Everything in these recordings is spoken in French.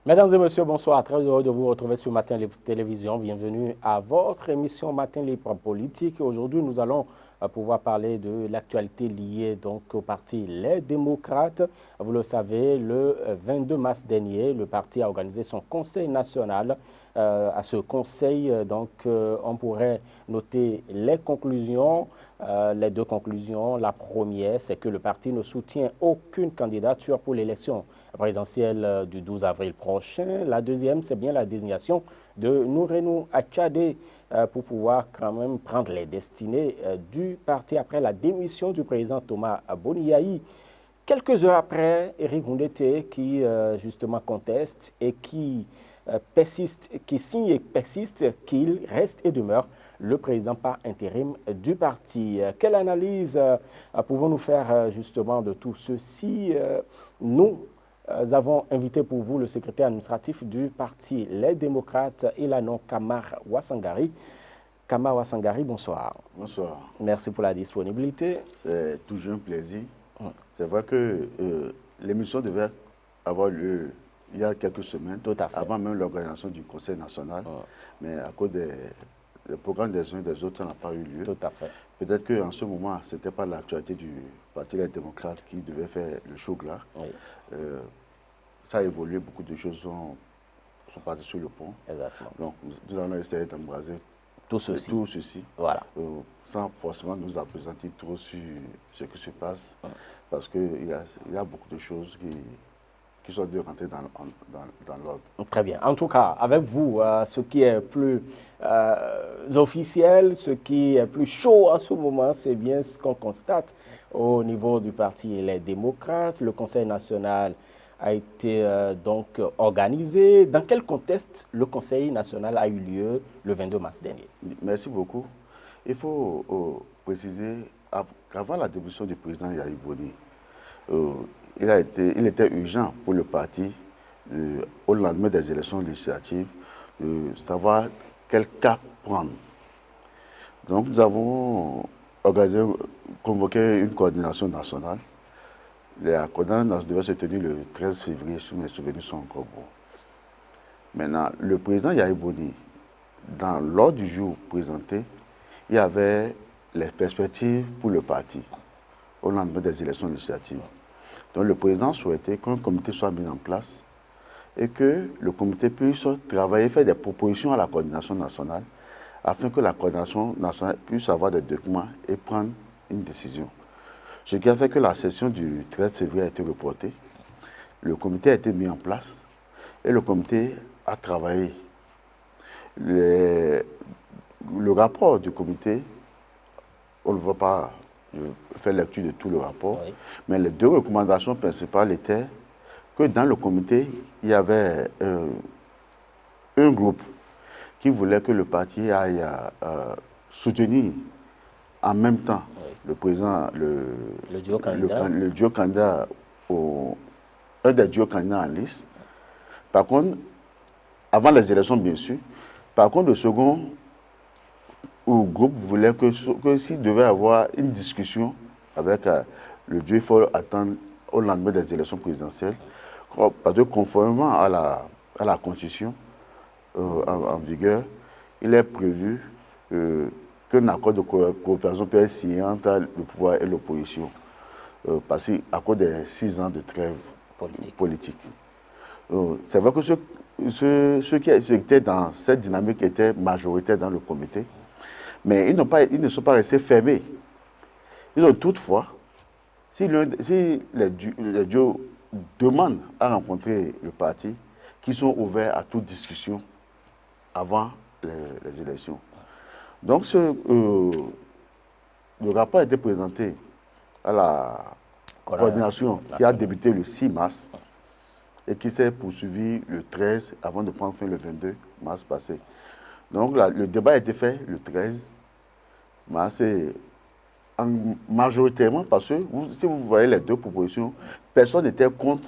Mesdames et messieurs, bonsoir. Très heureux de vous retrouver sur Matin Libre Télévision. Bienvenue à votre émission Matin Libre Politique. Aujourd'hui, nous allons pouvoir parler de l'actualité liée donc au parti Les Démocrates. Vous le savez, le 22 mars dernier, le parti a organisé son conseil national. À ce conseil, on pourrait noter les conclusions. Les deux conclusions. La première, c'est que le parti ne soutient aucune candidature pour l'élection présidentielle du 12 avril prochain. La deuxième, c'est bien la désignation de Nourenou Achadé pour pouvoir quand même prendre les destinées du parti après la démission du président Thomas Boniaï. Quelques heures après, Éric Ngoundete qui justement conteste et qui persiste, qui signe et persiste qu'il reste et demeure le président par intérim du parti. Quelle analyse pouvons-nous faire justement de tout ceci? Nous avons invité pour vous le secrétaire administratif du parti Les Démocrates, Ilanon Kamar Ouassangari. Kamar Ouassangari, bonsoir. Bonsoir. Merci pour la disponibilité. C'est toujours un plaisir. C'est vrai que l'émission devait avoir lieu il y a quelques semaines, Tout à fait. avant même l'organisation du Conseil national. Mais à cause des programmes des uns et des autres, ça n'a pas eu lieu. Tout à fait. Peut-être qu'en ce moment, ce n'était pas l'actualité du Parti des démocrates qui devait faire le show là. Oui. Ça a évolué, beaucoup de choses sont passées sur le pont. Exactement. Donc, nous allons essayer d'embraser Tout ceci. Voilà. Sans forcément nous appesantir trop sur ce qui se passe, parce qu'il y a beaucoup de choses qui sont de rentrer dans l'ordre. Très bien. En tout cas, avec vous, ce qui est plus officiel, ce qui est plus chaud en ce moment, c'est bien ce qu'on constate au niveau du parti Les Démocrates. Le Conseil national a été donc organisé. Dans quel contexte le Conseil national a eu lieu le 22 mars dernier? Merci beaucoup. Il faut préciser qu'avant la démission du président Yahi Boni, il était urgent pour le parti, au lendemain des élections législatives, de savoir quel cap prendre. Donc nous avons convoqué une coordination nationale. La coordination devait se tenir le 13 février, si mes souvenirs sont encore bons. Maintenant, le président Yahi Boni, dans l'ordre du jour présenté, il y avait les perspectives pour le parti au lendemain des élections législatives. Donc le président souhaitait qu'un comité soit mis en place et que le comité puisse travailler, faire des propositions à la coordination nationale afin que la coordination nationale puisse avoir des documents et prendre une décision. Ce qui a fait que la session du 13 février a été reportée. Le comité a été mis en place et le comité a travaillé. Le rapport du comité, on ne va pas faire lecture de tout le rapport, oui. Mais les deux recommandations principales étaient que dans le comité, il y avait un groupe qui voulait que le parti aille soutenir en même temps le président, le duo candidat, le duo candidat un des duos candidats en liste. Par contre, avant les élections, bien sûr, par contre, le second groupe voulait que s'il devait avoir une discussion avec le duo, il faut attendre au lendemain des élections présidentielles. Parce que conformément à la Constitution en vigueur, il est prévu qu'un accord de coopération peut être signé entre le pouvoir et l'opposition, parce qu'à cause des 6 ans de trêve politique. C'est vrai que ceux qui étaient dans cette dynamique étaient majoritaires dans le comité, mais ils ne sont pas restés fermés. Ils ont toutefois, si les duos demandent à rencontrer le parti, qu'ils sont ouverts à toute discussion avant les élections. Donc, le rapport a été présenté à la coordination qui a débuté le 6 mars et qui s'est poursuivi le 13 avant de prendre fin le 22 mars passé. Donc, le débat a été fait le 13 mars et majoritairement parce que si vous voyez les deux propositions, personne n'était contre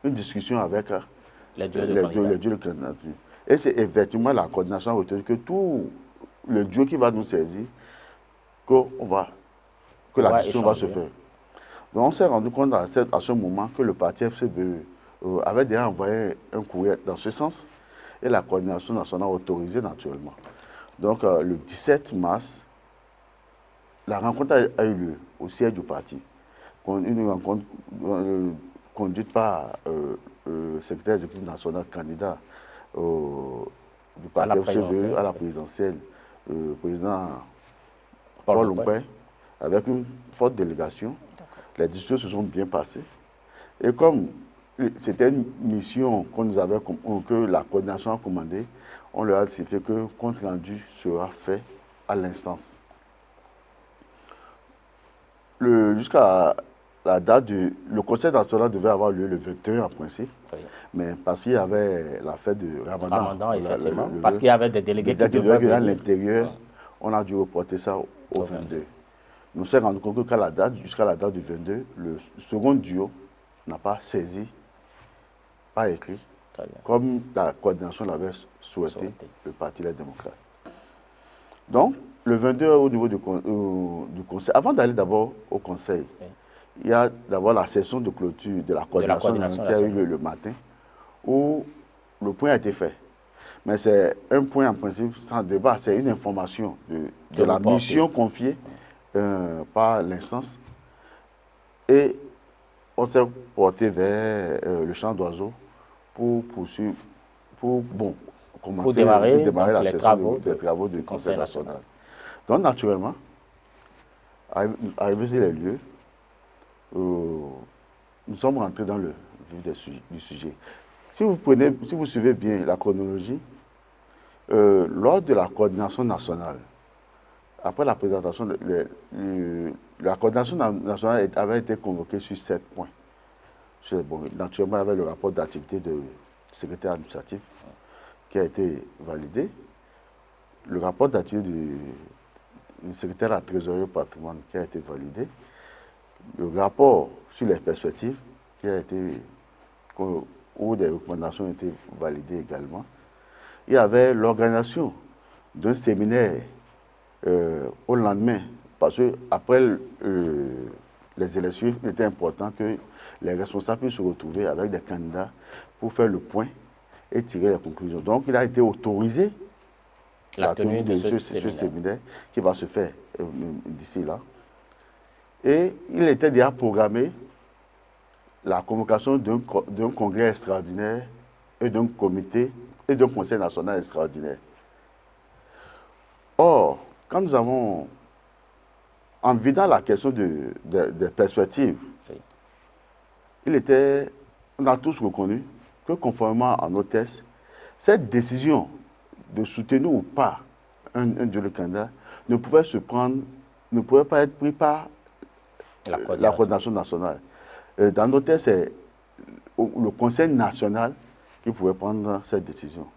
une discussion avec les duos de candidature. Et c'est effectivement la coordination retenu que tout le duo qui va nous saisir, que la discussion va se faire. Donc on s'est rendu compte à ce moment que le parti FCBE avait déjà envoyé un courrier dans ce sens et la coordination nationale a autorisé naturellement. Donc, le 17 mars, la rencontre a eu lieu au siège du parti. Une rencontre conduite par le secrétaire exécutif national candidat du parti à la présidentielle, le président Paul Lompin, avec une forte délégation. Les discussions se sont bien passées. Et comme c'était une mission qu'on nous avait, que la coordination a commandée, on leur a signifié que le compte rendu sera fait à l'instance. Jusqu'à la date le conseil national devait avoir lieu le 21 en principe, oui. Mais parce qu'il y avait la fête de Ramadan, effectivement, parce qu'il y avait des délégués qui devaient venir à l'intérieur, on a dû reporter ça au 22. Nous sommes rendus compte que jusqu'à la date du 22, le second duo n'a pas saisi, pas écrit, comme la coordination l'avait souhaité, le Parti Les Démocrates. Donc, le 22, au niveau du conseil, avant d'aller d'abord au conseil, oui. Il y a d'abord la session de clôture de la coordination qui a eu lieu le matin, où le point a été fait. Mais c'est un point en principe sans débat, c'est une information de la mission confiée par l'instance. Et on s'est porté vers le champ d'oiseaux pour poursuivre, pour démarrer la les session des travaux du Conseil national. Donc, naturellement, arrivé sur les lieux, nous sommes rentrés dans le vif du sujet. Si vous suivez bien la chronologie, lors de la coordination nationale, après la présentation, la coordination nationale avait été convoquée sur 7 points. Bon, naturellement, il y avait le rapport d'activité du secrétaire administratif qui a été validé, le rapport d'activité du secrétaire à la trésorerie au patrimoine qui a été validé, le rapport sur les perspectives qui a été, où des recommandations ont été validées également. Il y avait l'organisation d'un séminaire au lendemain, parce qu'après les élections, il était important que les responsables puissent se retrouver avec des candidats pour faire le point et tirer les conclusions. Donc, il a été autorisé la tenue de ce séminaire qui va se faire d'ici là. Et il était déjà programmé la convocation d'un congrès extraordinaire et d'un comité et d'un conseil national extraordinaire. Or, quand nous avons, en vidant la question des perspectives, oui. On a tous reconnu que conformément à nos tests, cette décision de soutenir ou pas un duo candidat ne pouvait pas être prise par la coordination nationale. Dans nos tests, c'est le Conseil national qui pouvait prendre cette décision.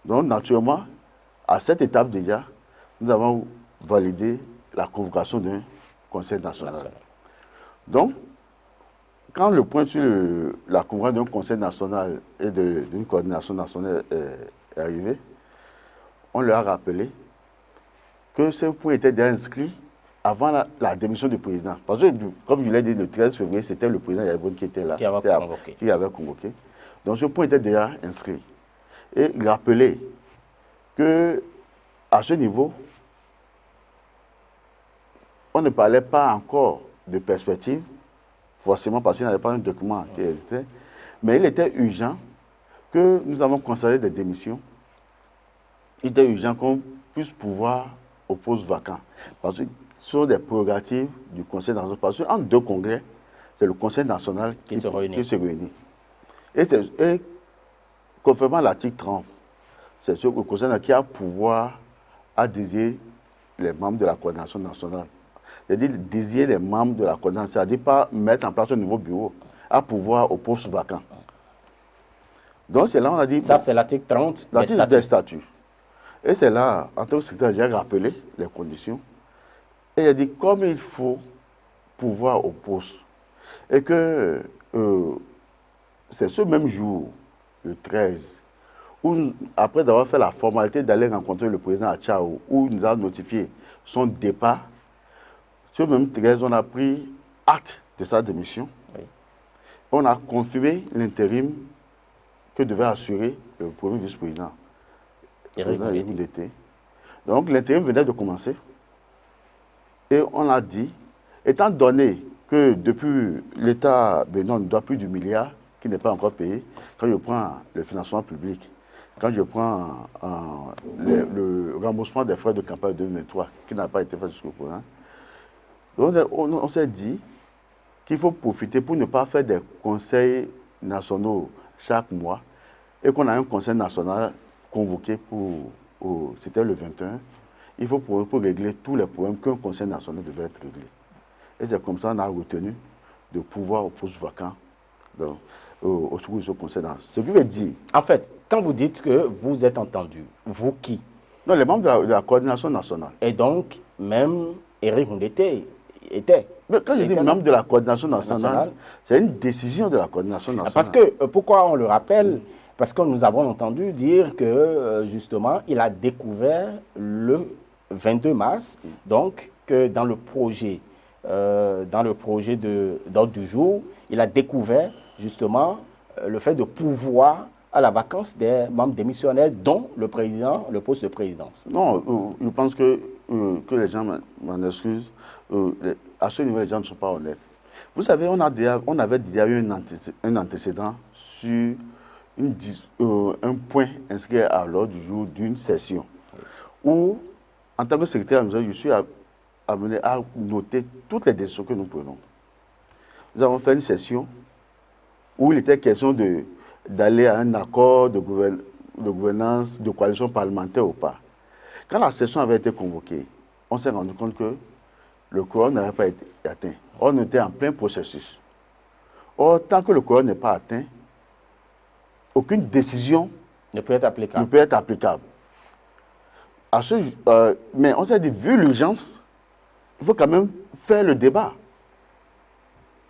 Donc, naturellement, à cette étape déjà, nous avons validé la convocation d'un Conseil national. Donc, quand le point sur la convocation d'un Conseil national et d'une coordination nationale est arrivé, on leur a rappelé que ce point était déjà inscrit avant la démission du président. Parce que, comme je l'ai dit, le 13 février, c'était le président Yaboun qui était là, qui avait convoqué. Donc, ce point était déjà inscrit. Et il rappelait qu'à ce niveau, on ne parlait pas encore de perspective, forcément parce qu'il n'y avait pas un document qui existait, mais il était urgent que nous avons constaté des démissions. Il était urgent qu'on puisse pouvoir au poste vacant. Parce que ce sont des prérogatives du Conseil national. Parce qu'en deux congrès, c'est le Conseil national qui se réunit. Et conformément à l'article 30, c'est le Conseil national qui a pouvoir à désigner les membres de la coordination nationale. C'est-à-dire désigner les membres de la coordination, c'est-à-dire pas mettre en place un nouveau bureau, à pouvoir au poste vacant. Donc c'est là on a dit... Ça, c'est l'article 30 des statuts. Et c'est là, en tant que secrétaire, j'ai rappelé les conditions. Et il a dit, comme il faut pouvoir au poste, et que c'est ce même jour, le 13, où, après avoir fait la formalité d'aller rencontrer le président à Tchao, où il nous a notifié son départ, ce même 13, on a pris acte de sa démission. Oui. on a confirmé l'intérim que devait assurer le premier vice-président, Éric Ndete. Donc l'intérim venait de commencer. Et on a dit, étant donné que depuis l'État bénin ne doit plus du milliard qui n'est pas encore payé, quand je prends le financement public, quand je prends le remboursement des frais de campagne 2023 qui n'a pas été fait jusqu'au point, on s'est dit qu'il faut profiter pour ne pas faire des conseils nationaux chaque mois et qu'on a un conseil national convoqué c'était le 21. Il faut pour régler tous les problèmes qu'un conseil national devait être réglé. Et c'est comme ça qu'on a retenu de pouvoir au poste vacant au secours de ce conseil national. Ce qui veut dire... En fait, quand vous dites que vous êtes entendu, vous qui? Non, les membres de la coordination nationale. Et donc, même Éric Ndete était. Mais quand je dis membre de la coordination nationale, c'est une décision de la coordination nationale. Parce que, pourquoi on le rappelle? Parce que nous avons entendu dire que, justement, il a découvert le 22 mars, donc, que dans le projet d'ordre du jour, il a découvert, justement, le fait de pouvoir à la vacance des membres démissionnaires, dont le président, le poste de présidence. Non, je pense que les gens m'en excusent. À ce niveau, les gens ne sont pas honnêtes. Vous savez, on avait déjà eu un antécédent sur un point inscrit à l'ordre du jour d'une session où, en tant que secrétaire, je suis amené à noter toutes les décisions que nous prenons. Nous avons fait une session où il était question d'aller à un accord de gouvernance, de coalition parlementaire ou pas. Quand la session avait été convoquée, on s'est rendu compte que le quorum n'avait pas été atteint. On était en plein processus. Or, tant que le quorum n'est pas atteint, aucune décision ne peut être applicable. Mais on s'est dit, vu l'urgence, il faut quand même faire le débat.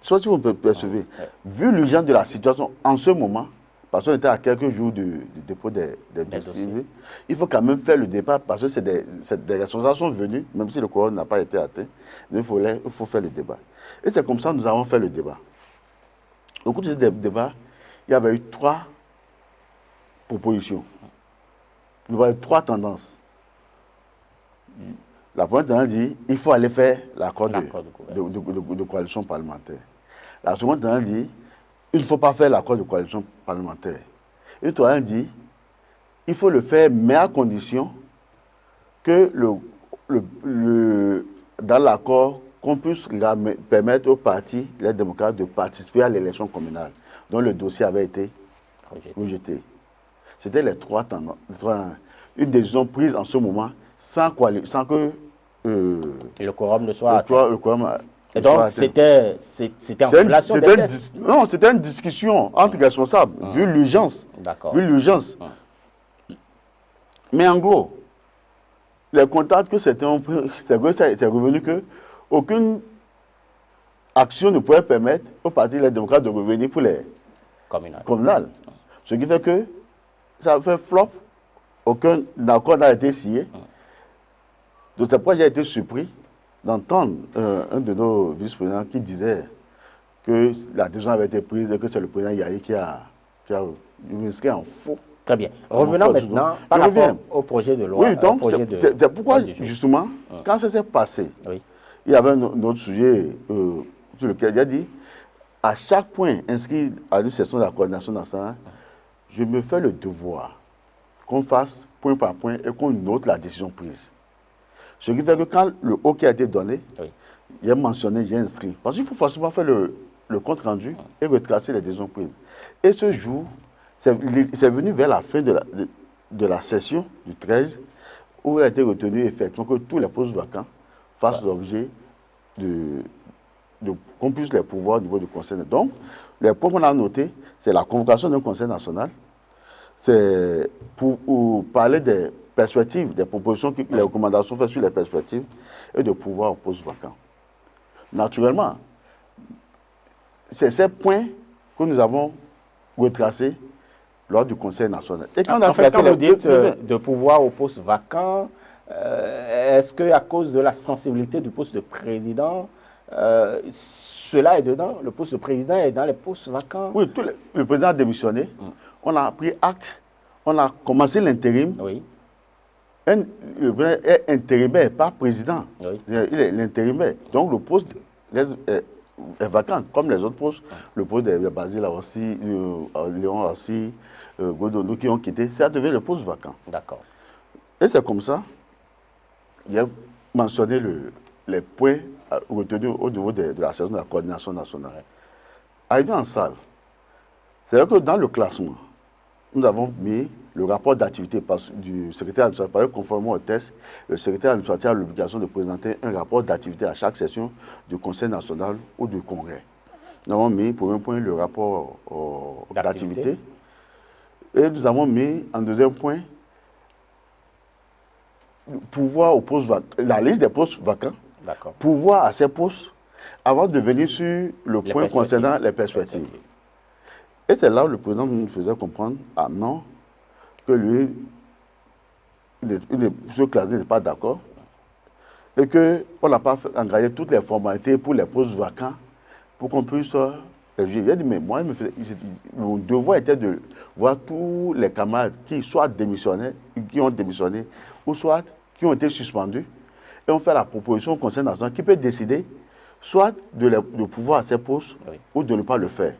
Soit si vous me percevez, vu l'urgence de la situation en ce moment, parce qu'on était à quelques jours du dépôt des dossiers, il faut quand même faire le débat parce que des responsables sont venus, même si le quorum n'a pas été atteint, mais il faut faire le débat. Et c'est comme ça que nous avons fait le débat. Au cours de ce débat, il y avait eu 3 propositions. Il y avait 3 tendances. La première tendance dit qu'il faut aller faire l'accord de coalition parlementaire. La seconde tendance dit il ne faut pas faire l'accord de coalition parlementaire. Et le troisième dit il faut le faire, mais à condition que dans l'accord, qu'on puisse permettre aux partis, les démocrates, de participer à l'élection communale, dont le dossier avait été rejeté. C'était les 3 tendances. Une décision prise en ce moment sans que le quorum ne soit atteint. Et donc, c'était en relation des tests. Non, c'était une discussion entre responsables, vu l'urgence. D'accord. Vu l'urgence. Mais en gros, les contacts que c'était revenu qu'aucune action ne pouvait permettre aux partis les démocrates de revenir pour les communales. Ce qui fait que ça a fait flop, aucun accord n'a été signé. Donc c'est pourquoi j'ai été surpris d'entendre un de nos vice-présidents qui disait que la décision avait été prise et que c'est le président Yahi qui a inscrit en faux. Très bien. Revenons maintenant par rapport au projet de loi. Oui, donc c'est pourquoi justement, quand ça s'est passé, il y avait un autre sujet sur lequel il a dit, à chaque point inscrit à une session de la coordination nationale, je me fais le devoir qu'on fasse point par point et qu'on note la décision prise. Ce qui fait que quand le OK a été donné, il a mentionné, j'ai inscrit. Parce qu'il faut forcément faire le compte rendu et retracer les décisions prises. Et ce jour, c'est venu vers la fin de la session du 13, où il a été retenu effectivement que tous les postes vacants fassent l'objet qu'on puisse les pouvoirs au niveau du Conseil. Donc, les points qu'on a notés, c'est la convocation d'un Conseil national, c'est pour parler des perspectives, des propositions, les recommandations faites sur les perspectives et de pouvoir au poste vacant. Naturellement, c'est ces points que nous avons retracés lors du Conseil national. Et quand vous dites de pouvoir au poste vacant, est-ce qu'à cause de la sensibilité du poste de président, cela est dedans, le poste de président est dans les postes vacants. Oui, le président a démissionné. On a pris acte, on a commencé l'intérim. Oui. Le président est intérimaire, pas président. Oui. Il est l'intérimaire. Donc le poste est vacant, comme les autres postes. Le poste de Basile aussi, Léon aussi, Godonou qui ont quitté, ça devient le poste vacant. D'accord. Et c'est comme ça, il a mentionné les points retenus au niveau de la session de la coordination nationale. Ouais. Arrivé en salle, c'est-à-dire que dans le classement, nous avons mis le rapport d'activité du secrétaire administratif, conformément au test. Le secrétaire administratif a l'obligation de présenter un rapport d'activité à chaque session du Conseil national ou du Congrès. Nous avons mis, pour un point, le rapport d'activité. Et nous avons mis, en deuxième point, pouvoir aux postes vacants, la liste des postes vacants, pouvoir à ces postes, avant de venir sur le point concernant les perspectives. Et c'est là où le président nous faisait comprendre, ah non, que lui, ce classé n'est pas d'accord, et qu'on n'a pas engagé toutes les formalités pour les postes vacants, pour qu'on puisse les juger. Il a dit, mais moi, mon devoir était de voir tous les camarades qui soit démissionnaient, qui ont démissionné, ou soit qui ont été suspendus, et on fait la proposition au Conseil national qui peut décider soit de pouvoir à ces postes, ou de ne pas le faire.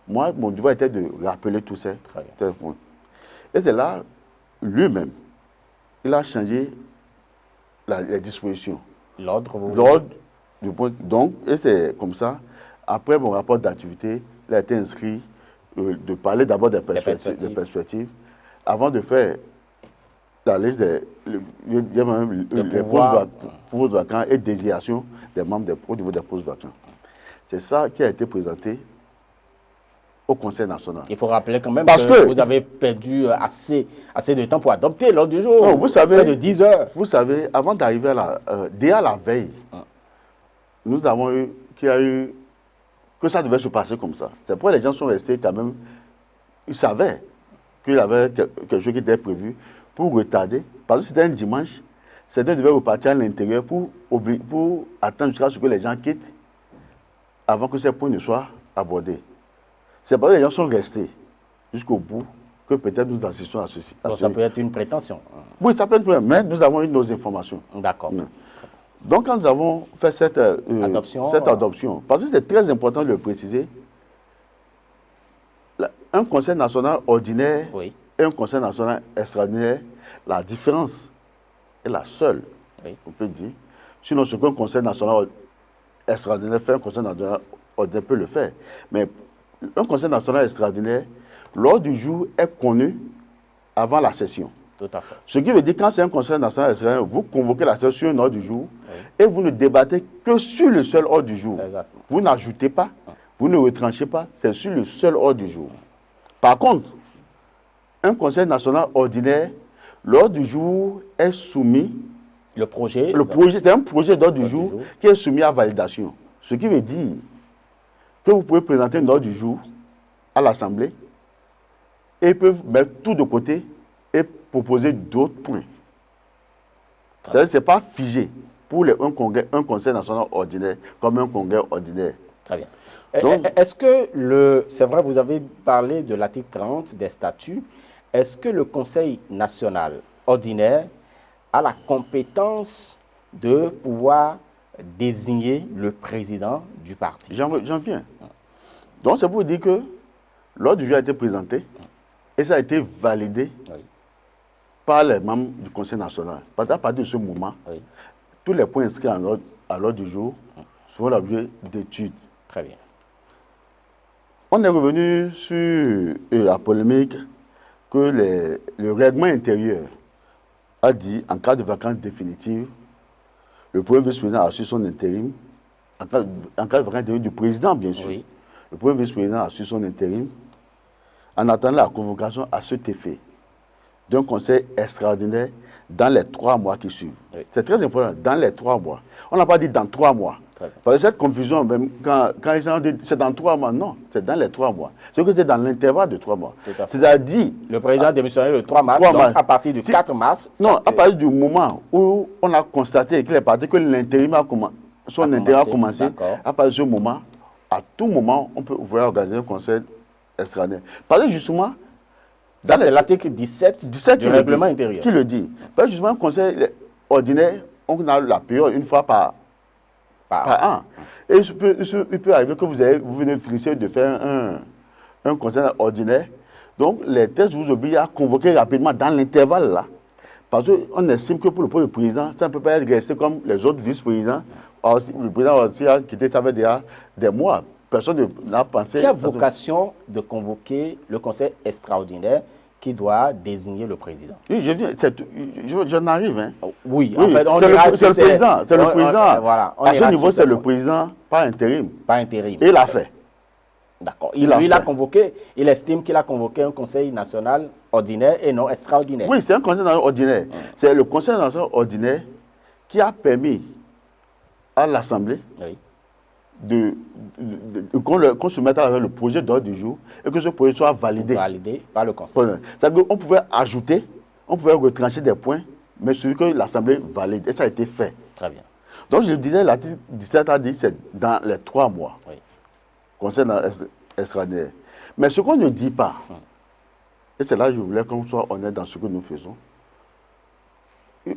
Moi, mon devoir était de rappeler tous ces points. Et c'est là, lui-même, il a changé les dispositions. L'ordre du point. Donc, et c'est comme ça, après mon rapport d'activité, il a été inscrit de parler d'abord des perspectives, avant de faire la liste des postes vacants et désignation des membres au niveau des postes vacants. C'est ça qui a été présenté au Conseil national. Il faut rappeler quand même que vous avez perdu assez de temps pour adopter l'ordre du jour. Non, vous savez, près de 10 heures. Vous savez, avant d'arriver à déjà la veille, nous avons eu que ça devait se passer comme ça. C'est pourquoi les gens sont restés quand même, ils savaient qu'il y avait quelque chose qui était prévu pour retarder. Parce que c'était un dimanche, certains devaient repartir à l'intérieur pour attendre jusqu'à ce que les gens quittent avant que ces points ne soient abordés. C'est parce que les gens sont restés jusqu'au bout que peut-être nous assistons à ceci. Donc ça peut être une prétention. Oui, ça peut être une prétention, mais nous avons eu nos informations. D'accord. Donc quand nous avons fait cette adoption, parce que c'est très important de le préciser, un conseil national ordinaire et un conseil national extraordinaire, la différence est la seule, on peut dire. Sinon, ce qu'un conseil national extraordinaire fait, un conseil national ordinaire peut le faire. Mais un conseil national extraordinaire, l'ordre du jour est connu avant la session. Tout à fait. Ce qui veut dire que quand c'est un conseil national extraordinaire, vous convoquez la session sur un ordre du jour et vous ne débattez que sur le seul ordre du jour. Exactement. Vous n'ajoutez pas, vous ne retranchez pas, c'est sur le seul ordre du jour. Par contre, un conseil national ordinaire, l'ordre du jour est soumis. C'est un projet d'ordre du jour qui est soumis à validation. Ce qui veut dire que vous pouvez présenter un ordre du jour à l'Assemblée et ils peuvent mettre tout de côté et proposer d'autres points. C'est-à-dire que ce n'est pas figé pour un conseil national ordinaire comme un congrès ordinaire. Très bien. Est-ce que c'est vrai, vous avez parlé de l'article 30 des statuts, est-ce que le conseil national ordinaire a la compétence de pouvoir désigner le président du parti? J'en viens. Donc, c'est pour vous dire que l'ordre du jour a été présenté et ça a été validé par les membres du Conseil national. À partir de ce moment, tous les points inscrits à l'ordre du jour seront l'objet d'études. Très bien. On est revenu sur la polémique que le règlement intérieur a dit, en cas de vacances définitives, le premier vice-président a su son intérim, en cas de vacances définitives du président, bien sûr. Oui. Le premier vice-président a su son intérim, en attendant la convocation à cet effet d'un conseil extraordinaire dans les 3 mois qui suivent. Oui. C'est très important, dans les 3 mois. On n'a pas dit dans 3 mois. Parce que cette confusion, même quand les gens disent c'est dans 3 mois, non, c'est dans les 3 mois. C'est que c'est dans l'intervalle de 3 mois. C'est-à-dire. Le président a démissionné le 3 mars, donc à partir du 4 mars. Non, à partir du moment où on a constaté qu'il est parti, que l'intérim son intérêt a commencé. À partir de ce moment, à tout moment, on peut ouvrir organiser un conseil extraordinaire. Parce que justement, ça, c'est l'article 17 du règlement intérieur. Qui le dit? Parce que justement, un conseil ordinaire, on a la période une fois par an. Et il peut arriver que vous venez de faire un conseil ordinaire. Donc, les textes vous obligent à convoquer rapidement dans l'intervalle là. Parce qu'on estime que pour le président, ça ne peut pas être resté comme les autres vice-présidents. Le président aussi a quitté déjà des mois. Personne n'a pensé. Qui a vocation de convoquer le conseil extraordinaire qui doit désigner le président? Oui, j'en arrive. Hein. Oui, en fait, c'est le président. C'est le président. Voilà, à ce niveau, c'est le président, pas intérim. Pas intérim. Et il l'a fait. D'accord. Il a convoqué, il estime qu'il a convoqué un conseil national ordinaire et non extraordinaire. Oui, c'est un conseil national ordinaire. C'est le conseil national ordinaire qui a permis à l'Assemblée qu'on se mette avec le projet d'ordre du jour et que ce projet soit validé. Validé par le conseil. C'est-à-dire qu'on pouvait ajouter, on pouvait retrancher des points, mais celui que l'Assemblée valide. Et ça a été fait. Très bien. Donc je le disais, l'article 17 a dit c'est dans les 3 mois. Oui. Conseil extraordinaire. Mais ce qu'on ne dit pas, et c'est là que je voulais qu'on soit honnête dans ce que nous faisons,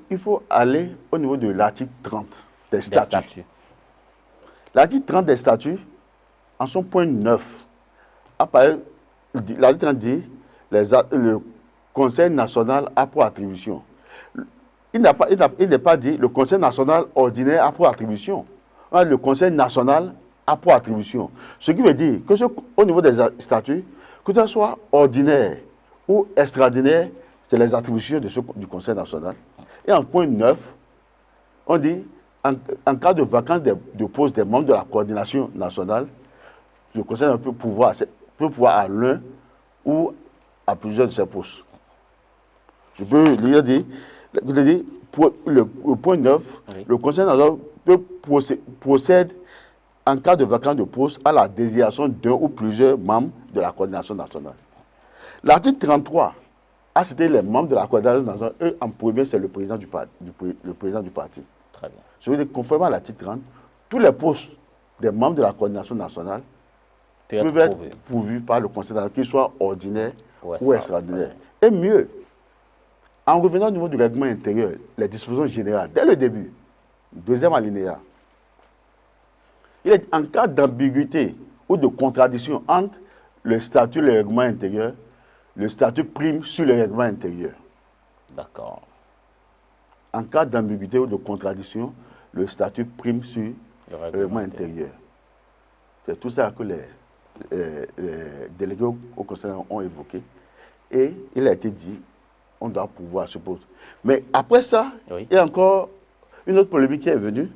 il faut aller au niveau de l'article 30 des statuts. L'article 30 des statuts, en son point 9, l'article 30 dit le Conseil national a pour attribution. Il n'est pas dit le Conseil national ordinaire a pour attribution. Le Conseil national a pour attribution. Ce qui veut dire que au niveau des statuts, que ce soit ordinaire ou extraordinaire, c'est les attributions du Conseil national. Et en point 9, on dit, en cas de vacance de poste des membres de la coordination nationale, le Conseil peut pouvoir à l'un ou à plusieurs de ces postes. Je peux lire le point 9, le Conseil national peut procéder en cas de vacance de poste à la désignation d'un ou plusieurs membres de la coordination nationale. L'article 33 a cité les membres de la coordination nationale. Eux, en premier, c'est le président du parti. Très bien. Je veux dire, conformément à l'article 30, tous les postes des membres de la coordination nationale peuvent être pourvus par le Conseil national, qu'ils soient ordinaires ou extraordinaires. Et mieux, en revenant au niveau du règlement intérieur, les dispositions générales, dès le début, deuxième alinéa, il est en cas d'ambiguïté ou de contradiction entre le statut et le règlement intérieur, le statut prime sur le règlement intérieur. D'accord. En cas d'ambiguïté ou de contradiction, le statut prime sur le règlement intérieur. C'est tout ça que les délégués au Conseil ont évoqué. Et il a été dit, on doit pouvoir se poser. Mais après ça, il y a encore une autre polémique qui est venue,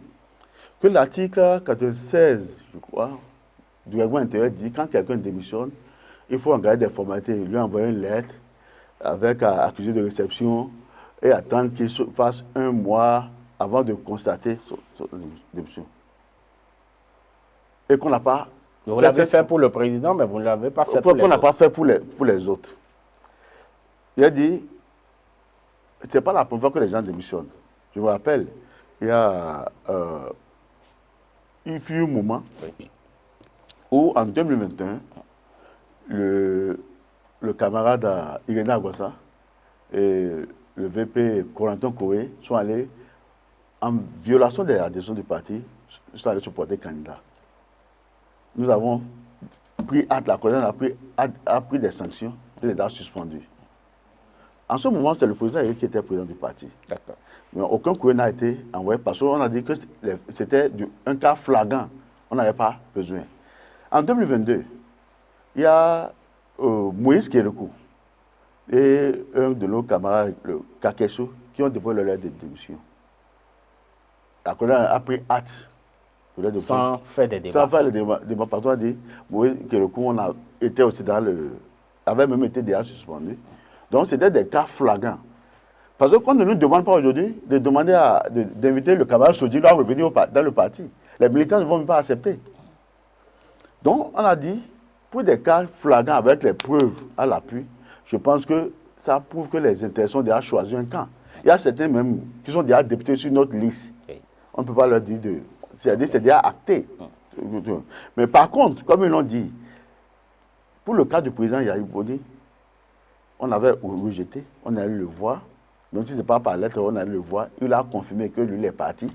que l'article 96, je crois, du règlement intérieur dit quand quelqu'un démissionne, il faut engager des formalités, lui envoyer une lettre avec accusé de réception et attendre qu'il fasse 1 mois avant de constater son démission. Et qu'on n'a pas... Vous l'avez fait pour le président, mais vous ne l'avez pas fait pour les autres. Qu'on n'a pas fait pour les autres. Il a dit, ce n'est pas la première fois que les gens démissionnent. Je me rappelle, il fut un moment où, en 2021, le camarade Irénée Agossa et le VP Corentin Corée sont allés, en violation des adhésions du parti, sont allés se porter candidat. Nous avons pris acte, la coalition a pris des sanctions et les a suspendus. En ce moment, c'est le président qui était président du parti. D'accord. Mais aucun courrier n'a été envoyé parce qu'on a dit que c'était un cas flagrant. On n'avait pas besoin. En 2022, il y a Moïse Kérékou et un de nos camarades, le Kakesso, qui ont déposé leur lettre de démission. La coalition a pris acte. Sans faire des débats. Sans faire le débat. Parce qu'on a dit, Moïse Kérékou, on a été aussi avait même été déjà suspendu. Donc c'était des cas flagrants. Parce que quand on ne nous demande pas aujourd'hui de demander d'inviter le camarade Sodji à revenir dans le parti, les militants ne vont même pas accepter. Donc on a dit, pour des cas flagrants avec les preuves à l'appui, je pense que ça prouve que les intéressés ont déjà choisi un camp. Il y a certains même qui sont déjà députés sur notre liste. On ne peut pas leur dire C'est-à-dire c'est déjà acté. Mais par contre, comme ils l'ont dit, pour le cas du président Yahya Boni, on avait rejeté, on allait le voir, même si ce n'est pas par lettre, on allait le voir, il a confirmé que lui, il est parti,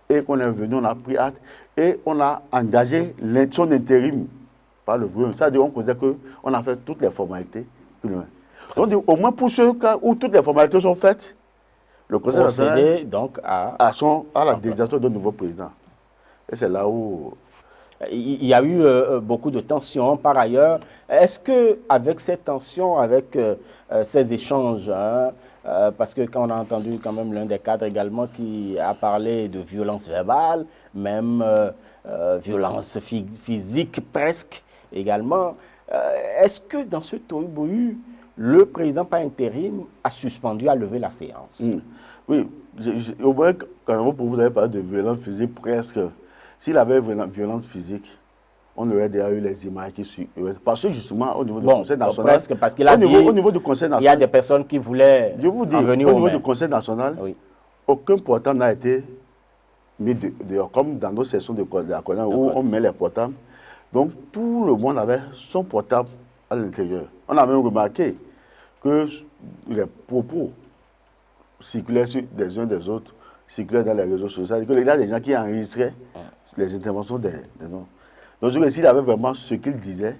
et qu'on est venu, on a pris acte, et on a engagé son intérim par le gouvernement. C'est-à-dire qu'on considère qu'on a fait toutes les formalités. Donc, au moins pour ce cas où toutes les formalités sont faites, le Conseil national donc à la désignation d'un nouveau président. Et c'est là où... Il y a eu beaucoup de tensions par ailleurs. Est-ce qu'avec ces tensions, avec ces échanges, hein, parce que quand on a entendu quand même l'un des cadres également qui a parlé de violence verbale, même violence physique presque également, est-ce que dans ce tohu-bohu, le président par intérim a suspendu, a levé la séance? Oui, au moins, quand vous avez parlé de violence physique presque, s'il avait violence physique, on aurait déjà eu les images qui suivent. Parce que justement, au niveau du Conseil national... Presque, parce qu'il a dit au niveau du Conseil national, il y a des personnes qui voulaient en venir au niveau du Conseil national, oui, aucun portable n'a été mis dehors, comme dans nos sessions de la CONA où on met les portables. Donc, tout le monde avait son portable à l'intérieur. On a même remarqué que les propos circulaient des uns des autres, circulaient dans les réseaux sociaux. Il y a des gens qui enregistraient les interventions des noms. Donc, s'il avait vraiment ce qu'il disait,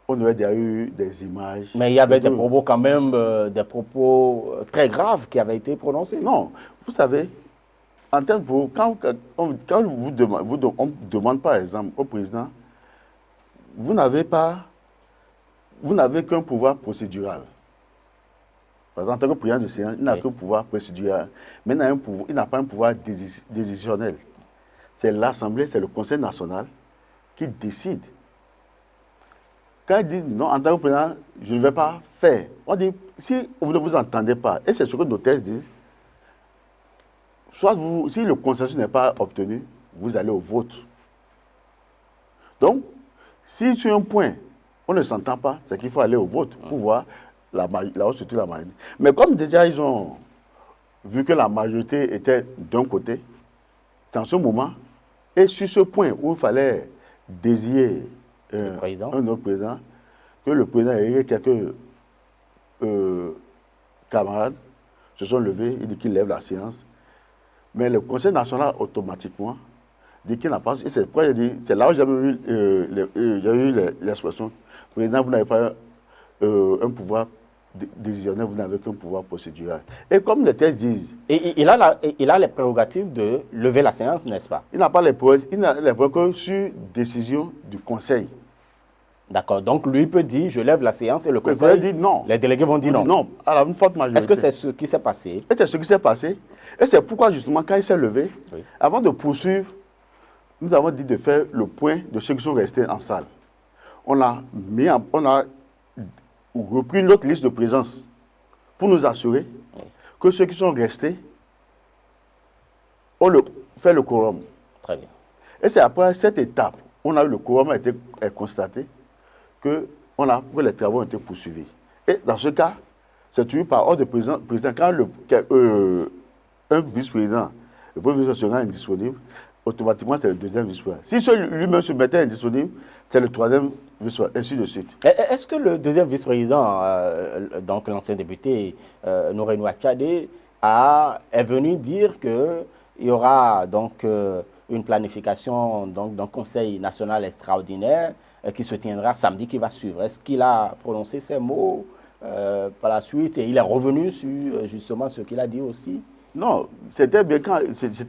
on aurait déjà eu des images. Mais il y avait des propos quand même, des propos très graves qui avaient été prononcés. Non, vous savez, en termes de quand on demande par exemple au président, vous n'avez qu'un pouvoir procédural. Par exemple, en tant que président du Sénat, il n'a qu'un pouvoir procédural. Mais il n'a pas un pouvoir décisionnel. C'est l'Assemblée, c'est le Conseil national qui décide. Quand il dit non, en tant que président, je ne vais pas faire, on dit, si vous ne vous entendez pas, et c'est ce que nos thèses disent, soit si le consensus n'est pas obtenu, vous allez au vote. Donc, si sur un point, on ne s'entend pas, c'est qu'il faut aller au vote pour voir la majorité. Mais comme déjà ils ont vu que la majorité était d'un côté, dans ce moment, et sur ce point où il fallait désigner un autre président, que le président et quelques camarades se sont levés, il dit qu'il lève la séance. Mais le Conseil national, automatiquement, dit qu'il n'a pas... Et c'est là où j'ai eu l'expression, président, vous n'avez pas un pouvoir décisionnaire, vous n'avez qu'un pouvoir procédural. Et comme les thèses disent... Et il a les prérogatives de lever la séance, n'est-ce pas? Il n'a pas les prérogatives, il n'a les prérogatives sur décision du Conseil. D'accord, donc lui peut dire, je lève la séance et le Conseil dit non. Les délégués vont dire non. Non, à une forte majorité. Est-ce que c'est ce qui s'est passé? Et c'est ce qui s'est passé. Et c'est pourquoi, justement, quand il s'est levé, oui, avant de poursuivre, nous avons dit de faire le point de ceux qui sont restés en salle. On a repris notre liste de présence pour nous assurer que ceux qui sont restés, on fait le quorum. Très bien. Et c'est après cette étape, on a eu le quorum a été constaté que les travaux ont été poursuivis. Et dans ce cas, c'est toujours par ordre de président. Quand un vice-président, le premier vice-président sera indisponible, automatiquement c'est le deuxième vice-président. Si lui-même se mettait indisponible, c'est le troisième vice-président, ainsi de suite. Est-ce que le deuxième vice-président, donc l'ancien député Noureino Achadé, est venu dire qu'il y aura donc une planification d'un conseil national extraordinaire qui se tiendra samedi, qui va suivre? Est-ce qu'il a prononcé ces mots par la suite et il est revenu sur justement ce qu'il a dit aussi? Non, c'était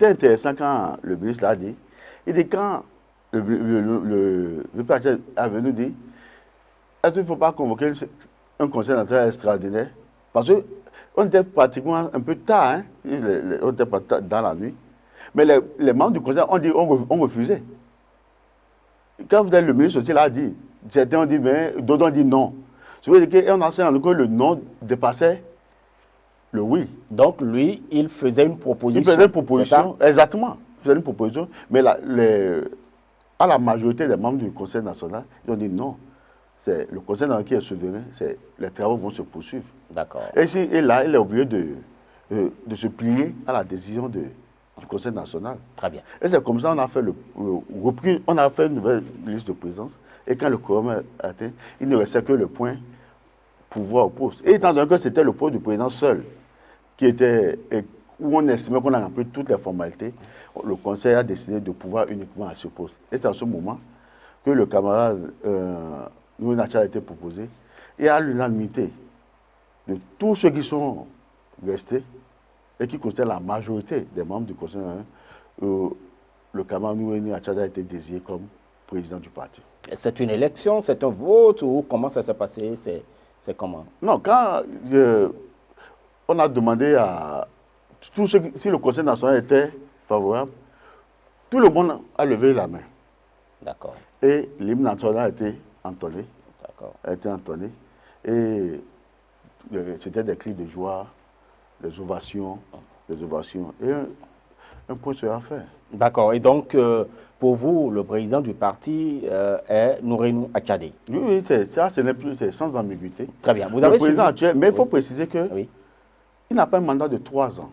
intéressant quand le ministre l'a dit. Il dit quand le président est venu dire, est-ce qu'il ne faut pas convoquer un conseil national extraordinaire? Parce qu'on était pratiquement un peu tard, hein? On était pas tard dans la nuit. Mais les membres du conseil ont refusé. Quand vous avez le ministre aussi l'a dit, certains ont dit, mais d'autres ont dit non. Ça veut dire qu'on a senti que le non dépassait le oui. Donc lui, il faisait une proposition. Il faisait une proposition, exactement. Il faisait une proposition, mais à la majorité des membres du Conseil national, ils ont dit non. C'est le Conseil national qui est souverain, les travaux vont se poursuivre. D'accord. Et là, il est obligé de se plier à la décision du Conseil national. Très bien. Et c'est comme ça qu'on a fait on a fait une nouvelle liste de présence. Et quand le quorum a atteint, il ne restait que le point pouvoir au poste. Et étant donné que c'était le poste du président seul qui était, où on estimait qu'on a rempli toutes les formalités, le Conseil a décidé de pouvoir uniquement à ce poste. Et c'est en ce moment que le camarade Nouinacha a été proposé. Et à l'unanimité de tous ceux qui sont restés et qui constituent la majorité des membres du Conseil, le camarade Nouinacha a été désigné comme président du parti. C'est une élection, c'est un vote ou comment ça s'est passé? C'est comment? Non, quand on a demandé à tous ceux si le Conseil national était favorable, tout le monde a levé la main. D'accord. Et l'hymne national a été entonné. D'accord. A été entonné. Et c'était des cris de joie, des ovations, des ovations. Et un point sera fait. D'accord. Et donc, pour vous, le président du parti est Nourenou Achadé. Oui, oui, ça, ce n'est plus, c'est sans ambiguïté. Très bien. Vous Le avez président suivi... actuel, mais il faut préciser que Oui. il n'a pas un mandat de 3 ans.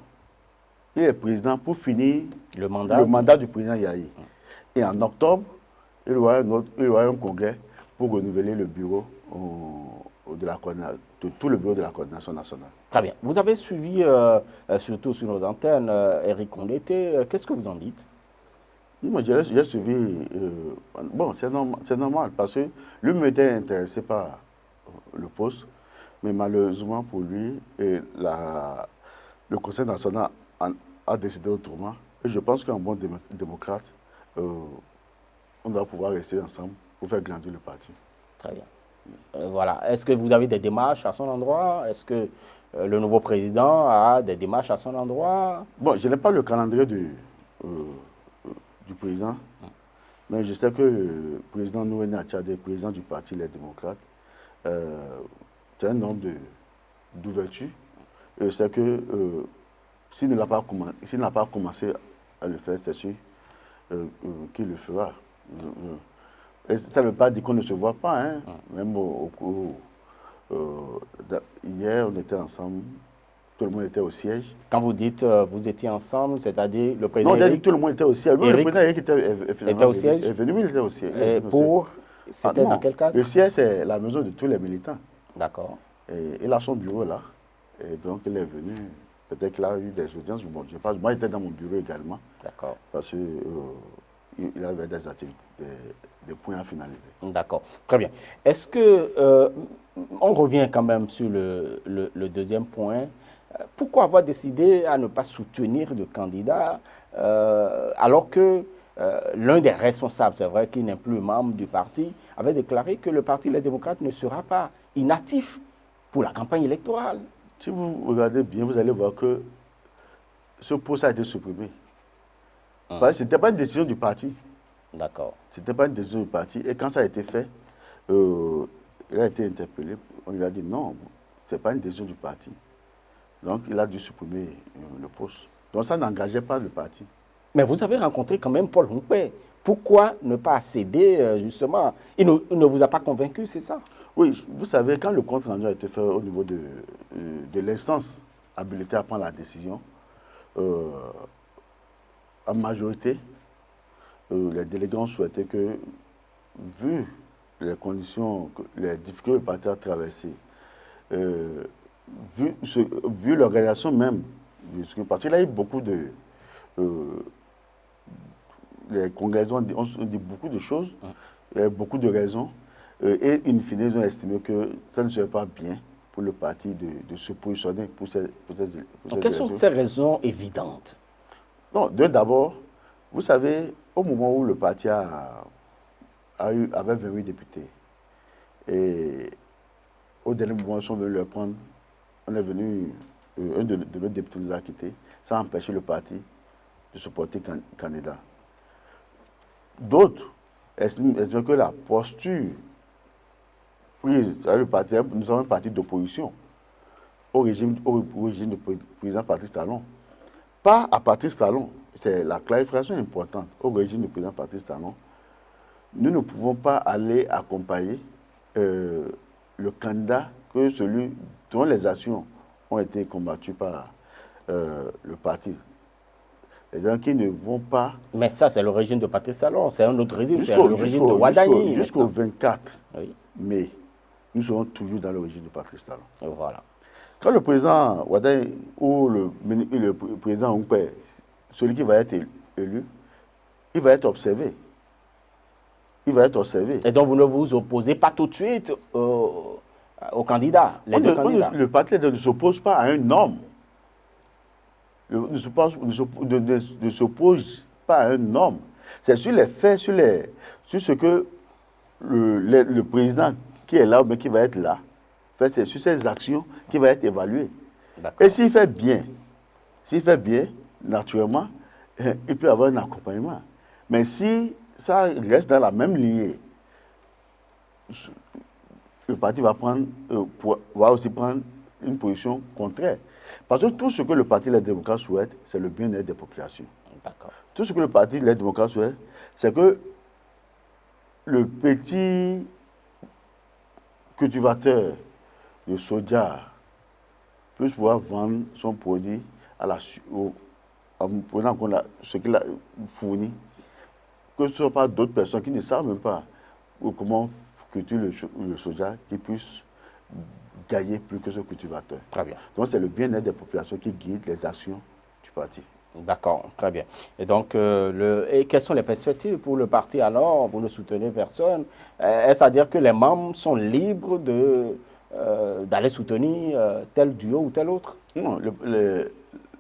Il est président pour finir Le mandat du président Yahi. Et en octobre, il y aura un congrès pour renouveler le bureau de tout le bureau de la coordination nationale. Très bien. Vous avez suivi, surtout sur nos antennes, Eric Ondete. Qu'est-ce que vous en dites? Moi, j'ai suivi. Bon, c'est normal parce que lui m'était intéressé par le poste, mais malheureusement pour lui, le Conseil national a décidé autrement. Et je pense qu'en bon démocrate, on doit pouvoir rester ensemble pour faire grandir le parti. Très bien. Voilà. Est-ce que vous avez des démarches à son endroit? Est-ce que le nouveau président a des démarches à son endroit? Bon, je n'ai pas le calendrier du président, mais je sais que le président Nourenou Achadé, président du parti Les Démocrates, c'est un homme d'ouverture. Et je sais que s'il n'a pas commencé à le faire, c'est sûr qu'il le fera. Et ça ne veut pas dire qu'on ne se voit pas. Hein. Même hier, on était ensemble, tout le monde était au siège. Quand vous dites vous étiez ensemble, c'est-à-dire le président. Non, on a dit que tout le monde était au siège. Le président Eric était au siège. Est venu, oui, il était au siège. Et pour. C'était dans quel cadre? Le siège, c'est la maison de tous les militants. D'accord. Et il a son bureau là. Et donc, il est venu. Peut-être qu'il a eu des audiences. Bon, je pense, moi, j'étais dans mon bureau également. D'accord. Parce qu'il avait des activités, des points à finaliser. D'accord. Très bien. Est-ce que. On revient quand même sur le deuxième point. Pourquoi avoir décidé à ne pas soutenir le candidat alors que l'un des responsables, c'est vrai qu'il n'est plus membre du parti, avait déclaré que le Parti Les Démocrates ne sera pas inactif pour la campagne électorale? Si vous regardez bien, vous allez voir que ce poste a été supprimé. Parce que ce n'était pas une décision du parti. D'accord. Ce n'était pas une décision du parti. Et quand ça a été fait, il a été interpellé. On lui a dit non, ce n'est pas une décision du parti. Donc, il a dû supprimer le poste. Donc, ça n'engageait pas le parti. Mais vous avez rencontré quand même Paul Humpé. Pourquoi ne pas céder, justement? Il ne vous a pas convaincu, c'est ça? Oui, vous savez, quand le compte rendu a été fait au niveau de l'instance habilitée à prendre la décision, en majorité, les délégués ont souhaité que, vu les conditions, les difficultés que le parti a traversées, vu l'organisation même, parce qu'il y a eu beaucoup de... les congrès ont dit beaucoup de choses, il y a beaucoup de raisons, et in fine, ils ont estimé que ça ne serait pas bien pour le parti de se positionner pour ces quelles sont ces raisons évidentes? Non, d'abord, vous savez, au moment où le parti avait 28 députés, et au dernier moment, ils sont venus le prendre, on est venu, un de nos députés nous a quittés, ça a empêché le parti de se porter candidat. D'autres estiment que la posture prise avec le parti, nous sommes un parti d'opposition au régime du président Patrice Talon. Pas à Patrice Talon, c'est la clarification importante, au régime du président Patrice Talon. Nous ne pouvons pas aller accompagner le candidat que celui dont les actions ont été combattues par le parti. Les gens qui ne vont pas... Mais ça, c'est le régime de Patrice Talon, c'est un autre régime, c'est le régime de Ouadani. Jusqu'au 24 oui. mai, nous serons toujours dans le régime de Patrice Talon. Et voilà. Quand le président Ouadani ou le président Oumpe, celui qui va être élu, il va être observé. Il va être observé. Et donc vous ne vous opposez pas tout de suite aux candidats, les deux candidats. Le parti ne s'oppose pas à un homme. Ne s'oppose pas à un homme. C'est sur les faits, sur ce que le président qui est là, mais qui va être là, c'est sur ses actions qui va être évalué. Et s'il fait bien, naturellement, il peut avoir un accompagnement. Mais si ça reste dans la même lignée, le parti va aussi prendre une position contraire. Parce que tout ce que le Parti Les Démocrates souhaite, c'est le bien-être des populations. Tout ce que le Parti Les Démocrates souhaite, c'est que le petit cultivateur de soja puisse pouvoir vendre son produit en prenant en compte ce qu'il a fourni, que ce ne soit pas d'autres personnes qui ne savent même pas comment cultiver le soja, qui puissent gagner plus que ce cultivateur. Très bien. Donc c'est le bien-être des populations qui guide les actions du parti. D'accord, très bien. Et donc, et quelles sont les perspectives pour le parti alors? Vous ne soutenez personne. Est-ce à dire que les membres sont libres d'aller soutenir tel duo ou tel autre? Non,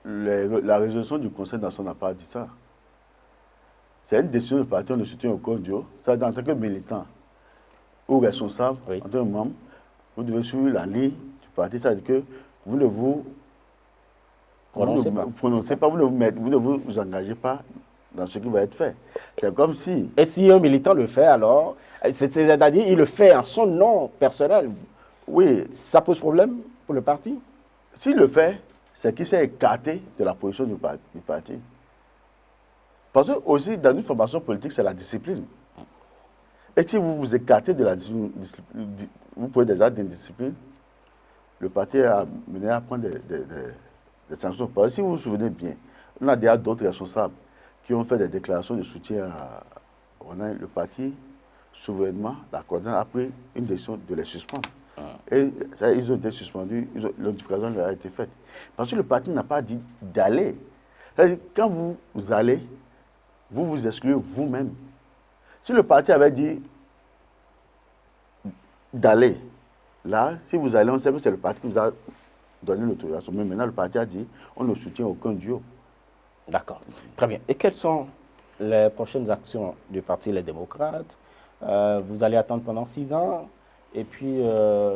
la résolution du Conseil national n'a pas dit ça. C'est une décision du parti, on ne soutient aucun duo. En tant que militant ou responsable, oui. en tant que membre, vous devez suivre la ligne du parti. C'est-à-dire que vous ne vous prononcez pas, vous ne vous engagez pas dans ce qui va être fait. C'est comme si... Et si un militant le fait alors, c'est-à-dire il le fait en son nom personnel, oui. Ça pose problème pour le parti? S'il le fait, c'est qu'il s'est écarté de la position du parti. Parce que aussi, dans une formation politique, c'est la discipline. Et si vous vous écartez de la discipline, vous prenez des actes d'indiscipline, le parti a mené à prendre des sanctions. Parce que si vous vous souvenez bien, on a déjà d'autres responsables qui ont fait des déclarations de soutien à le parti, souverainement, la coordination a pris une décision de les suspendre. Et ça, ils ont été suspendus, l'audification leur a été faite. Parce que le parti n'a pas dit d'aller. Quand vous allez, vous vous excluez vous-même. Si le parti avait dit d'aller, là, si vous allez, on sait que c'est le parti qui vous a donné l'autorisation. Mais maintenant, le parti a dit, on ne soutient aucun duo. D'accord. Très bien. Et quelles sont les prochaines actions du Parti Les Démocrates? Vous allez attendre pendant 6 ans, et puis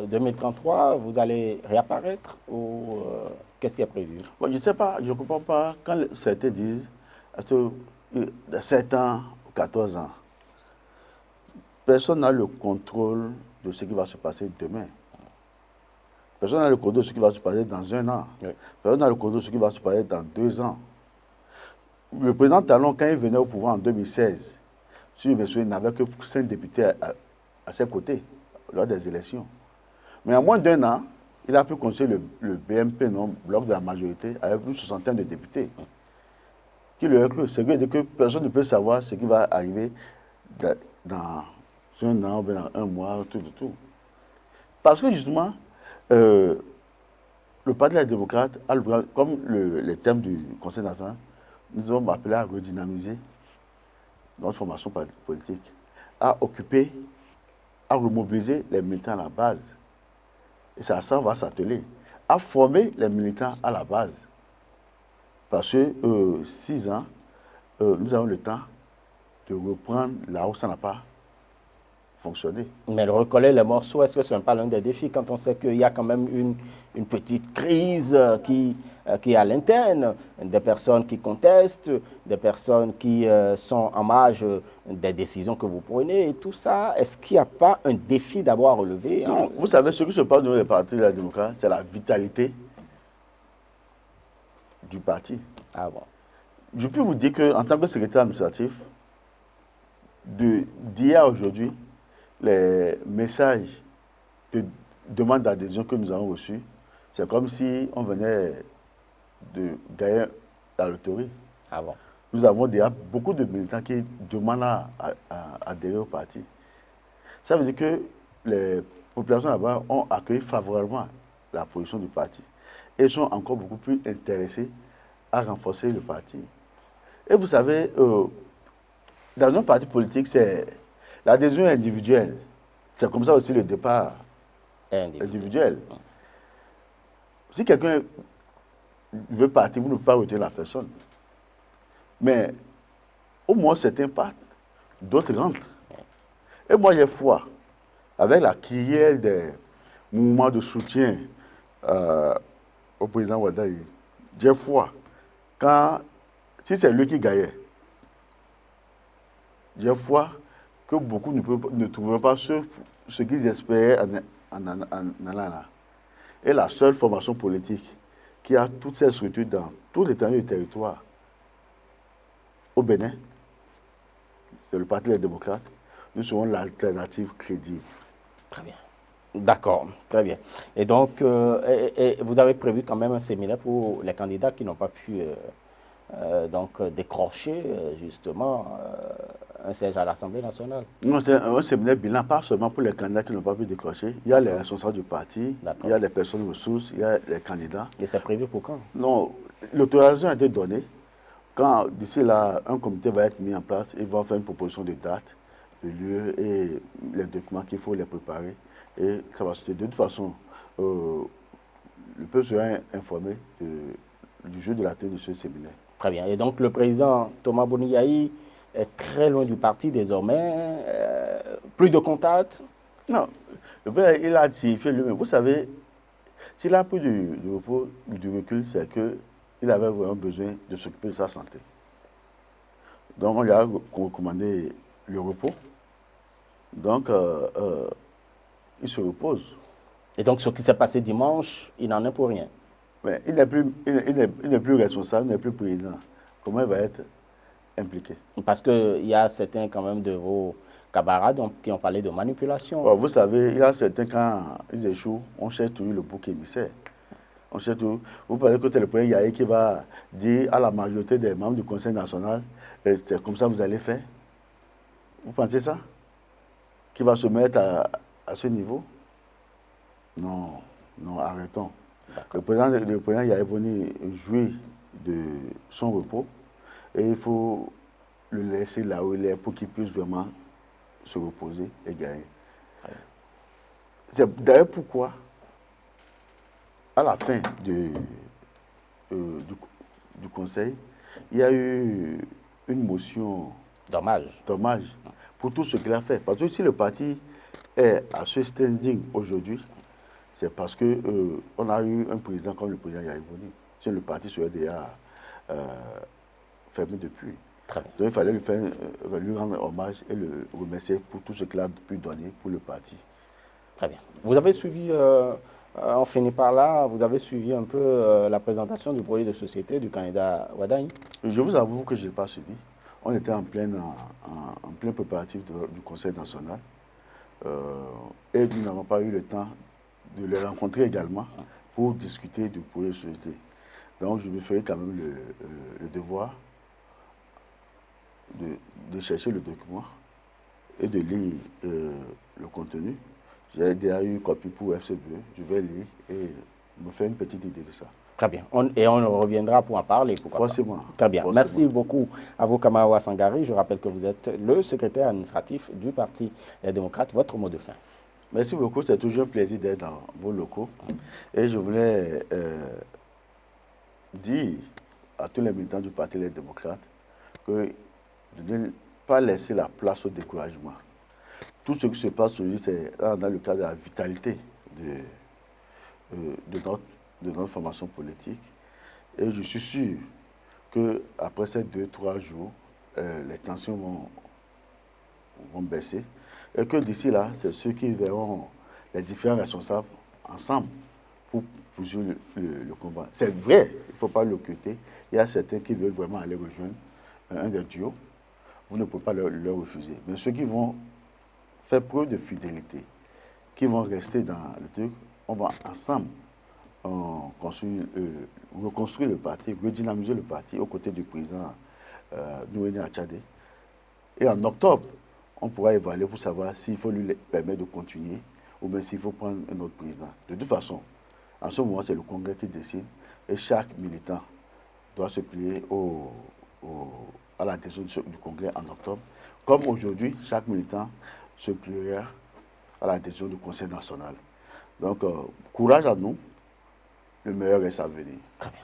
2033, vous allez réapparaître, ou qu'est-ce qui est prévu? Bon, je ne sais pas, je ne comprends pas. Quand certains disent, de 7 ans ou 14 ans, personne n'a le contrôle de ce qui va se passer demain. Personne n'a le contrôle de ce qui va se passer dans 1 an. Oui. Personne n'a le contrôle de ce qui va se passer dans 2 ans. Le président Talon, quand il venait au pouvoir en 2016, si je me souviens, il n'avait que 5 députés à ses côtés lors des élections. Mais en moins d'1 an, il a pu construire le BMP, non, bloc de la majorité, avec une 60aine de députés. Qui lui a cru. C'est que personne ne peut savoir ce qui va arriver dans 1 an, dans 1 mois, tout. Parce que justement, le Parti des démocrates, comme les thèmes du Conseil national, nous avons appelé à redynamiser notre formation politique, à occuper, à remobiliser les militants à la base. Et ça va s'atteler à former les militants à la base. Parce que 6 ans, nous avons le temps de reprendre là où ça n'a pas fonctionné. Mais le recoller les morceaux, est-ce que ce n'est pas l'un des défis quand on sait qu'il y a quand même une petite crise qui est à l'interne, des personnes qui contestent, des personnes qui sont en marge des décisions que vous prenez et tout ça? Est-ce qu'il n'y a pas un défi d'abord à relever? Non, vous savez, ce qui se passe dans les partis de la démocratie, c'est la vitalité du parti. Ah bon? Je peux vous dire qu'en tant que secrétaire administratif, d'hier à aujourd'hui, les messages de demande d'adhésion que nous avons reçus, c'est comme si on venait de gagner la loterie. Ah bon? Nous avons déjà beaucoup de militants qui demandent à adhérer au parti. Ça veut dire que les populations là-bas ont accueilli favorablement la position du parti et sont encore beaucoup plus intéressés à renforcer le parti. Et vous savez, dans un parti politique, c'est l'adhésion individuelle. C'est comme ça aussi le départ individuel. Si quelqu'un veut partir, vous ne pouvez pas retenir la personne. Mais au moins certains partent, d'autres rentrent. Et moi, j'ai foi, avec la criée des mouvements de soutien au président Wadaï, j'ai foi, si c'est lui qui gagnait, j'ai foi que beaucoup ne trouveront pas ce qu'ils espéraient en allant là. Et la seule formation politique qui a toutes ces structures dans tout l'étendue du territoire au Bénin, c'est le Parti des démocrates. Nous serons l'alternative crédible. Très bien. D'accord, très bien. Et donc, vous avez prévu quand même un séminaire pour les candidats qui n'ont pas pu donc décrocher justement un siège à l'Assemblée nationale. Non, c'est un séminaire bilan, pas seulement pour les candidats qui n'ont pas pu décrocher. Il y a les responsables du parti, il y a les personnes ressources, il y a les candidats. Et c'est prévu pour quand? Non, l'autorisation a été donnée. Quand d'ici là, un comité va être mis en place, ils vont faire une proposition de date, de lieu et les documents qu'il faut les préparer. Et ça va se faire. De toute façon, le peuple sera informé du jour de la tenue de ce séminaire. Très bien. Et donc, le président Thomas Boniaï est très loin du parti désormais, plus de contacts. Non, le président, il a signifié lui-même. Vous savez, s'il a pris du repos, du recul, c'est qu'il avait vraiment besoin de s'occuper de sa santé. Donc, on lui a recommandé le repos. Donc, il se repose. Et donc, ce qui s'est passé dimanche, il n'en est pour rien. Mais il n'est plus responsable, il n'est plus président. Comment il va être impliqué? Parce qu'il y a certains quand même de vos camarades qui ont parlé de manipulation. Bon, vous savez, il y a certains, quand ils échouent, on cherche toujours le bouc émissaire. On cherche toujours. Vous parlez que c'est le président Yahi qui va dire à la majorité des membres du Conseil national, c'est comme ça que vous allez faire. Vous pensez ça? Qui va se mettre à ce niveau? Non, non, arrêtons. Le président Yahi Boni jouit de son repos et il faut le laisser là où il est pour qu'il puisse vraiment se reposer et gagner. C'est d'ailleurs pourquoi, à la fin du Conseil, il y a eu une motion dommage pour tout ce qu'il a fait. Parce que si le parti est à ce standing aujourd'hui, c'est parce qu'on a eu un président comme le président Yahi Boni. Si le parti serait déjà fermé depuis. Donc il fallait lui rendre hommage et le remercier pour tout ce qu'il a pu donner pour le parti. Très bien. Vous avez suivi, on finit par là, vous avez suivi un peu la présentation du projet de société du candidat Wadaï? Je vous avoue que je n'ai pas suivi. On était en plein préparatif du Conseil national et nous n'avons pas eu le temps de les rencontrer également pour discuter du projet de société. Donc je me ferai quand même le devoir de chercher le document et de lire le contenu. J'ai déjà eu copie pour FCB, je vais lire et me faire une petite idée de ça. Très bien. Et on reviendra pour en parler. Forcément. Très bien. Merci beaucoup à vous, Kamarawa Sangari. Je rappelle que vous êtes le secrétaire administratif du Parti des démocrates. Votre mot de fin. Merci beaucoup. C'est toujours un plaisir d'être dans vos locaux. Et je voulais dire à tous les militants du Parti des démocrates que de ne pas laisser la place au découragement. Tout ce qui se passe aujourd'hui, c'est dans le cadre de la vitalité de notre formation politique. Et je suis sûr qu'après ces 2-3 jours, les tensions vont baisser. Et que d'ici là, c'est ceux qui verront les différents responsables ensemble pour poursuivre le combat. C'est vrai, il ne faut pas l'occulter. Il y a certains qui veulent vraiment aller rejoindre un des duos. Vous ne pouvez pas leur refuser. Mais ceux qui vont faire preuve de fidélité, qui vont rester dans le truc, on va ensemble reconstruire le parti, redynamiser le parti aux côtés du président Nouéné Achadé. Et en octobre, on pourra évaluer pour savoir s'il faut lui permettre de continuer ou bien s'il faut prendre un autre président. De toute façon, en ce moment, c'est le Congrès qui décide et chaque militant doit se plier à la décision du Congrès en octobre. Comme aujourd'hui, chaque militant se pliera à la décision du Conseil national. Donc, courage à nous, le meilleur reste à venir. Très bien.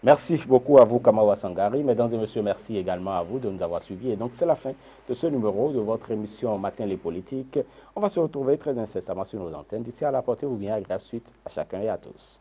Merci beaucoup à vous, Kamawa Sangari. Mesdames et messieurs, merci également à vous de nous avoir suivis. Et donc, c'est la fin de ce numéro de votre émission Matin les politiques. On va se retrouver très incessamment sur nos antennes. D'ici à la portée, vous bien agréable suite à chacun et à tous.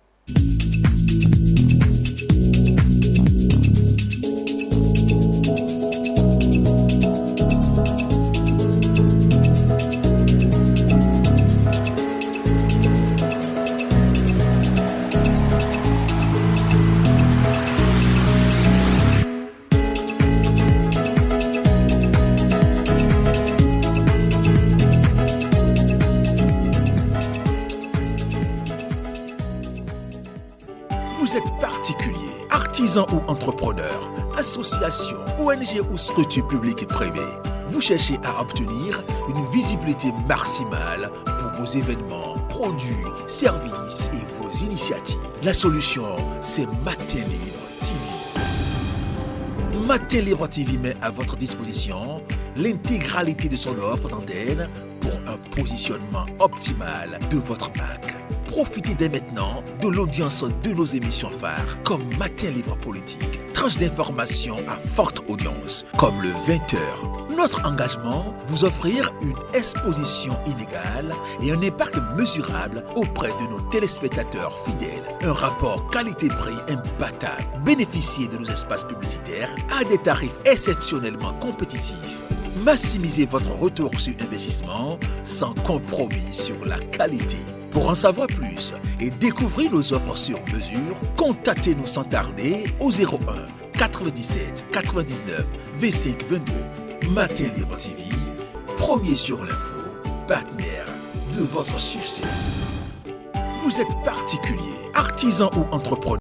Vous êtes particulier, artisan ou entrepreneur, association, ONG ou structure publique et privée. Vous cherchez à obtenir une visibilité maximale pour vos événements, produits, services et vos initiatives. La solution, c'est Matin Libre TV. Matin Libre TV met à votre disposition l'intégralité de son offre d'antenne pour un positionnement optimal de votre marque. Profitez dès maintenant de l'audience de nos émissions phares comme Matin Libre Politique, tranche d'informations à forte audience comme le 20h. Notre engagement, vous offrir une exposition inégale et un impact mesurable auprès de nos téléspectateurs fidèles. Un rapport qualité-prix imbattable. Bénéficiez de nos espaces publicitaires à des tarifs exceptionnellement compétitifs. Maximisez votre retour sur investissement sans compromis sur la qualité. Pour en savoir plus et découvrir nos offres sur mesure, contactez-nous sans tarder au 01 97 99 25 22. Matin Libre TV, premier sur l'info, partenaire de votre succès. Vous êtes particulier, artisan ou entrepreneur.